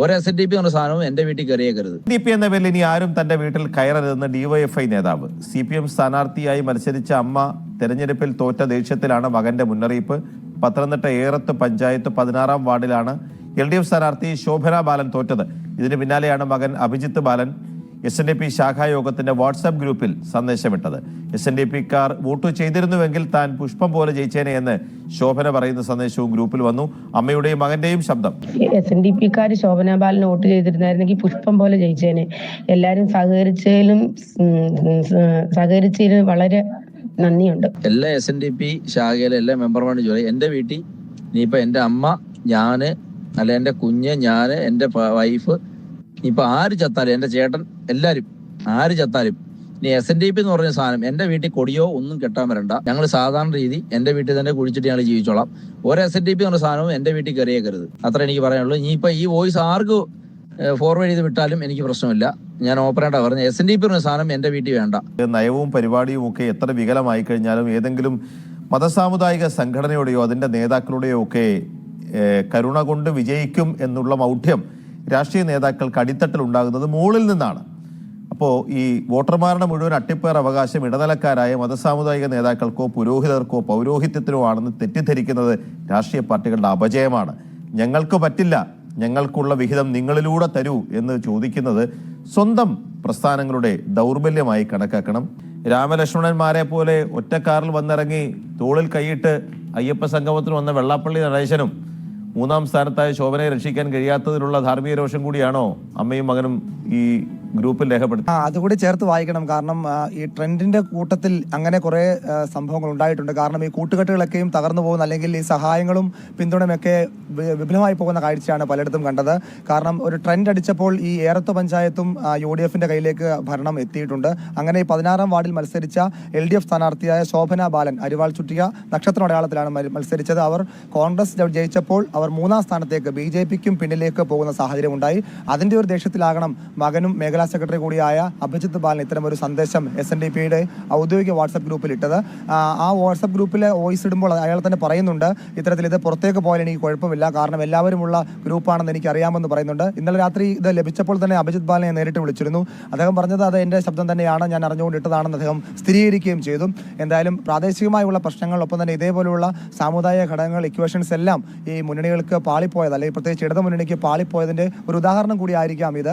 ഒരു SNDP എന്ന സാധനവും എന്റെ വീട്ടിൽ കയറിയേക്കരുത്. SNDP എന്ന പേരിൽ ഇനി ആരും തന്റെ വീട്ടിൽ കയറരുതെന്ന് DYFI നേതാവ്. CPM സ്ഥാനാർത്ഥിയായി മത്സരിച്ച അമ്മ തെരഞ്ഞെടുപ്പിൽ തോറ്റ ദേഷ്യത്തിലാണ് മകന്റെ മുന്നറിയിപ്പ്. പത്തനംതിട്ട ഏറത്ത് പഞ്ചായത്ത് 16-ാം വാർഡിലാണ് LDF സ്ഥാനാർത്ഥി ശോഭന ബാലൻ തോറ്റത്. ഇതിന് പിന്നാലെയാണ് മകൻ അഭിജിത്ത് ബാലൻ SNDP ശാഖായോഗത്തിന്റെ വാട്സാപ്പ് ഗ്രൂപ്പിൽ സന്ദേശമിട്ടത്. SNDPക്കാർ വോട്ട് ചെയ്തിരുന്നുവെങ്കിൽ താൻ പുഷ്പം പോലെ ജയിച്ചേനെ എന്ന് ശോഭന പറയുന്ന സന്ദേശവും ഗ്രൂപ്പിൽ വന്നു. അമ്മയുടെയും മകന്റെയും ശബ്ദം. SNDPക്കാർ ശോഭന ബാലന് വോട്ട് ചെയ്തിരുന്നായിരുന്നെങ്കിൽ പുഷ്പം പോലെ ജയിച്ചേനെ. എല്ലാരും സഹകരിച്ചതിന് വളരെ നന്ദിയുണ്ട്. എല്ലാ SNDP ശാഖയിലെ എല്ലാ മെമ്പർമാരും ജോലി എന്റെ വീട്ടിൽ ഇനിയിപ്പോ എന്റെ അമ്മ, ഞാന്, അല്ല എന്റെ കുഞ്ഞ്, ഞാന്, എന്റെ വൈഫ്, ഇപ്പൊ ആര് ചത്താലും, എന്റെ ചേട്ടൻ, എല്ലാരും ആര് ചത്താലും ഇനി SNDP എന്ന് പറഞ്ഞ സാധനം എന്റെ വീട്ടിൽ കൊടിയോ ഒന്നും കെട്ടാൻ വരണ്ട. ഞങ്ങൾ സാധാരണ രീതി എന്റെ വീട്ടിൽ തന്നെ കുഴിച്ചിട്ട് ഞങ്ങൾ ജീവിച്ചോളാം. ഒരു SNDP എന്ന സാധനവും എന്റെ വീട്ടിൽ കയറിയേക്കരുത്. അത്ര എനിക്ക് പറയാനുള്ളൂ. ഇനിയിപ്പോ ഈ വോയിസ് ആർക്ക് ഫോർവേഡ് ചെയ്ത് വിട്ടാലും എനിക്ക് പ്രശ്നമില്ല. ഞാൻ ഓപ്പറേറ്റാ പറഞ്ഞു, SNDP എന്ന സാധനം എന്റെ വീട്ടിൽ വേണ്ട. നയവും പരിപാടിയും ഒക്കെ എത്ര വികലമായി കഴിഞ്ഞാലും ഏതെങ്കിലും മതസാമുദായിക സംഘടനയുടെയോ അതിന്റെ നേതാക്കളുടെയോ ഒക്കെ കരുണ കൊണ്ട് വിജയിക്കും എന്നുള്ള മൗഢ്യം രാഷ്ട്രീയ നേതാക്കൾക്ക് അടിത്തട്ടിൽ ഉണ്ടാകുന്നത് മുകളിൽ നിന്നാണ്. അപ്പോൾ ഈ വോട്ടർമാരുടെ മുഴുവൻ അട്ടിപ്പേർ അവകാശം ഇടനിലക്കാരായ മതസാമുദായിക നേതാക്കൾക്കോ പുരോഹിതർക്കോ പൗരോഹിത്യത്തിനോ ആണെന്ന് തെറ്റിദ്ധരിക്കുന്നത് രാഷ്ട്രീയ പാർട്ടികളുടെ അപജയമാണ്. ഞങ്ങൾക്ക് പറ്റില്ല, ഞങ്ങൾക്കുള്ള വിഹിതം നിങ്ങളിലൂടെ തരൂ എന്ന് ചോദിക്കുന്നത് സ്വന്തം പ്രസ്ഥാനങ്ങളുടെ ദൗർബല്യമായി കണക്കാക്കണം. രാമലക്ഷ്മണന്മാരെ പോലെ ഒറ്റക്കാറിൽ വന്നിറങ്ങി തോളിൽ കൈയിട്ട് അയ്യപ്പ സംഗമത്തിന് വന്ന വെള്ളാപ്പള്ളി നടേശനും 3-ാം സ്ഥാനത്തായ ശോഭനയെ രക്ഷിക്കാൻ കഴിയാത്തതിലുള്ള ധാർമ്മിക രോഷം കൂടിയാണോ അമ്മയും മകനും ഈ ഗ്രൂപ്പിൽ രേഖപ്പെടുത്തി? അതുകൂടി ചേർത്ത് വായിക്കണം. കാരണം ഈ ട്രെൻഡിന്റെ കൂട്ടത്തിൽ അങ്ങനെ കുറെ സംഭവങ്ങൾ ഉണ്ടായിട്ടുണ്ട്. കാരണം ഈ കൂട്ടുകെട്ടുകളൊക്കെയും തകർന്നു പോകുന്ന, അല്ലെങ്കിൽ ഈ സഹായങ്ങളും പിന്തുണയൊക്കെ വിപുലമായി പോകുന്ന കാഴ്ചയാണ് പലയിടത്തും കണ്ടത്. കാരണം ഒരു ട്രെൻഡ് അടിച്ചപ്പോൾ ഈ ഏറത്ത് പഞ്ചായത്തും UDFന്റെ കയ്യിലേക്ക് ഭരണം എത്തിയിട്ടുണ്ട്. അങ്ങനെ ഈ 16-ാം വാർഡിൽ മത്സരിച്ച LDF സ്ഥാനാർത്ഥിയായ ശോഭന ബാലൻ അരിവാൾ ചുറ്റിയ നക്ഷത്ര അടയാളത്തിലാണ് മത്സരിച്ചത്. അവർ കോൺഗ്രസ് ജയിച്ചപ്പോൾ അവർ 3-ാം സ്ഥാനത്തേക്ക് BJPക്കും പിന്നിലേക്ക് പോകുന്ന സാഹചര്യം ഉണ്ടായി. അതിന്റെ ഒരു ദേഷ്യത്തിലാകണം മകനും മേഖലാ സെക്രട്ടറി കൂടിയായ അഭിജിത്ത് ബാലൻ ഇത്തരം ഒരു സന്ദേശം SNDPയുടെ ഔദ്യോഗിക വാട്സപ്പ് ഗ്രൂപ്പിൽ ഇട്ടത്. ആ വാട്സപ്പ് ഗ്രൂപ്പിൽ വോയിസ് ഇടുമ്പോൾ അയാൾ തന്നെ പറയുന്നുണ്ട്, ഇത്തരത്തിൽ ഇത് പുറത്തേക്ക് പോയാൽ എനിക്ക് കുഴപ്പമില്ല, കാരണം എല്ലാവരുമുള്ള ഗ്രൂപ്പാണെന്ന് എനിക്ക് അറിയാമെന്ന് പറയുന്നുണ്ട്. ഇന്നലെ രാത്രി ഇത് ലഭിച്ചപ്പോൾ തന്നെ അഭിജിത്ത് ബാലനെ നേരിട്ട് വിളിച്ചിരുന്നു. അദ്ദേഹം പറഞ്ഞത് അത് എൻ്റെ ശബ്ദം തന്നെയാണ്, ഞാൻ അറിഞ്ഞുകൊണ്ടിട്ടതാണെന്ന് അദ്ദേഹം സ്ഥിരീകരിക്കുകയും ചെയ്തു. എന്തായാലും പ്രാദേശികമായുള്ള പ്രശ്നങ്ങളൊപ്പം തന്നെ ഇതേപോലെയുള്ള സാമുദായിക ഘടകങ്ങൾ, ഇക്വേഷൻസ് എല്ലാം ഈ മുന്നണികൾക്ക് പാളിപ്പോയത്, അല്ലെങ്കിൽ പ്രത്യേകിച്ച് ഇടതു മുന്നണിക്ക് പാളിപ്പോയതിന്റെ ഒരു ഉദാഹരണം കൂടി ആയിരിക്കാം ഇത്.